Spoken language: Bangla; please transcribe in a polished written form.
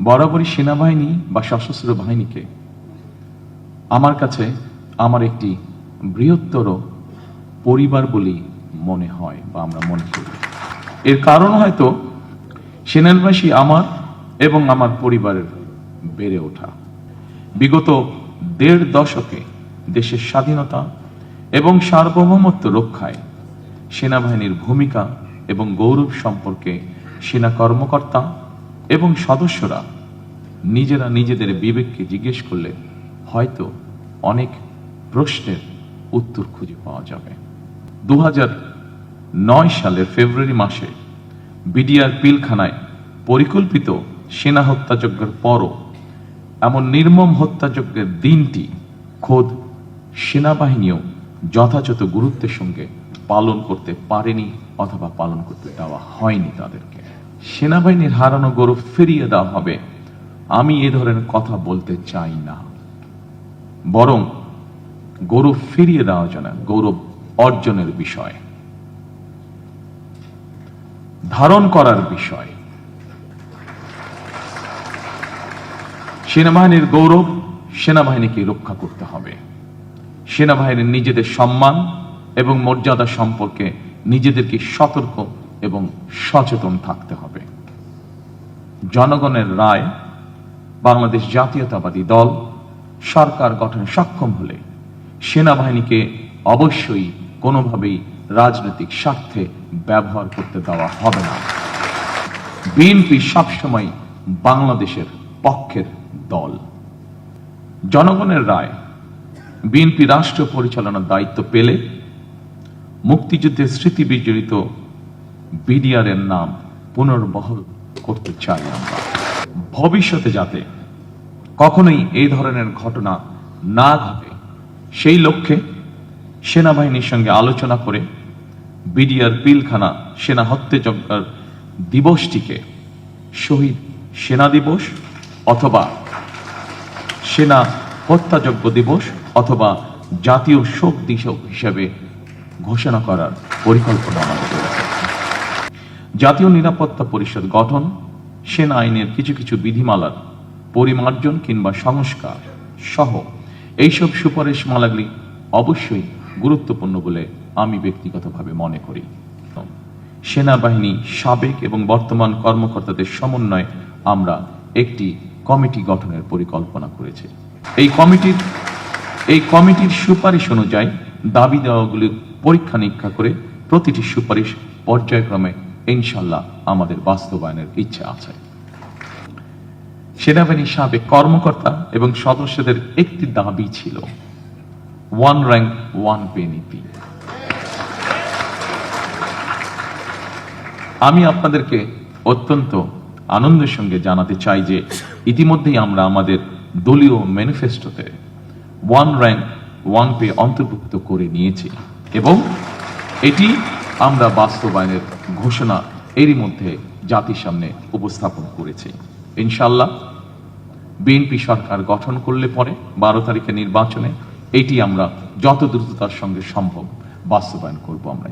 বরাবরই সেনাবাহিনী বা সশস্ত্র বাহিনীকে আমার কাছে আমার একটি বৃহত্তর পরিবার বলে মনে হয় বা আমরা মনে করি। এর কারণ হয়তো সেনাবাসী আমার এবং আমার পরিবারের বেড়ে ওঠা। বিগত ১.৫ দশকে দেশের স্বাধীনতা এবং সার্বভৌমত্ব রক্ষায় সেনাবাহিনীর ভূমিকা এবং গৌরব সম্পর্কে সেনা কর্মকর্তা এবং সদস্যরা নিজেরা নিজেদের বিবেককে জিজ্ঞেস করলে হয়তো অনেক প্রশ্নের উত্তর খুঁজে পাওয়া যাবে। ২০০৯ সালের ফেব্রুয়ারি মাসে বিডিআর পিলখানায় পরিকল্পিত সেনা হত্যাযজ্ঞের পরও এমন নির্মম হত্যাযজ্ঞের দিনটি খোদ সেনাবাহিনীও যথাযথ গুরুত্বের সঙ্গে পালন করতে পারেনি অথবা পালন করতে দেওয়া হয়নি তাদেরকে। সেনাবাহিনীর হারানো গৌরব ফিরিয়ে দেওয়া হবে, আমি এ ধরনের কথা বলতে চাই না। বরং গৌরব ফিরিয়ে দেওয়া যায়, গৌরব অর্জনের বিষয়, ধারণ করার বিষয়। সেনাবাহিনীর গৌরব সেনাবাহিনীকে রক্ষা করতে হবে। সেনাবাহিনীর নিজেদের সম্মান এবং মর্যাদা সম্পর্কে নিজেদেরকে সতর্ক এবং সচেতন থাকতে হবে। জনগণের রায় বাংলাদেশ জাতীয়তাবাদী দল সরকার গঠনে সক্ষম হলে সেনাবাহিনীকে অবশ্যই কোনোভাবেই রাজনৈতিক স্বার্থে ব্যবহার করতে দেওয়া হবে না। বিএনপি সবসময় বাংলাদেশের পক্ষের দল। জনগণের রায় বিএনপি রাষ্ট্র পরিচালনার দায়িত্ব পেলে মুক্তিযুদ্ধের স্মৃতি বিজড়িত বিডিআর এর নাম পুনর্বহাল করতে চাই আমরা। ভবিষ্যতে যাতে কখনোই এই ধরনের ঘটনা না ঘটে সেই লক্ষ্যে সেনাবাহিনীর সঙ্গে আলোচনা করে বিডিআর পিলখানা সেনা হত্যাযজ্ঞের দিবসটিকে শহীদ সেনা দিবস অথবা সেনা হত্যাযজ্ঞ দিবস অথবা জাতীয় শোক দিবস হিসেবে ঘোষণা করার পরিকল্পনা আমাদের রয়েছে। জাতীয় নিরাপত্তা পরিষদ গঠন, সেনা আইনের কিছু কিছু বিধিমালার পরিমার্জন কিংবা সংস্কার সহ এইসব সুপারিশমালাগুলি অবশ্যই গুরুত্বপূর্ণ বলে আমি ব্যক্তিগতভাবে মনে করি। সেনাবাহিনী সাবেক এবং বর্তমান কর্মকর্তাদের সমন্বয়ে আমরা একটি কমিটি গঠনের পরিকল্পনা করেছি। এই কমিটির সুপারিশ অনুযায়ী দাবি দেওয়াগুলি পরীক্ষা নিরীক্ষা করে প্রতিটি সুপারিশ পর্যায়ক্রমে ইনশাল্লাহ আমাদের বাস্তবায়নের ইচ্ছা আছে। সেনাবাহিনীর সাবেক কর্মকর্তা এবং সদস্যদের একটি দাবি ছিল 1 rank 1 pay নীতি। আমি আপনাদেরকে অত্যন্ত আনন্দের সঙ্গে জানাতে চাই যে ইতিমধ্যেই আমরা আমাদের দলীয় ম্যানিফেস্টোতে 1 rank 1 pay অন্তর্ভুক্ত করে নিয়েছি এবং এটি আমরা বাস্তবায়নের ঘোষণা এরই মধ্যে জাতির সামনে উপস্থাপন করেছি। ইনশাআল্লাহ বিএনপি সরকার গঠন করলে পরে 12 তারিখে নির্বাচনে এটি আমরা যত দ্রুততার সঙ্গে সম্ভব বাস্তবায়ন করব আমরা।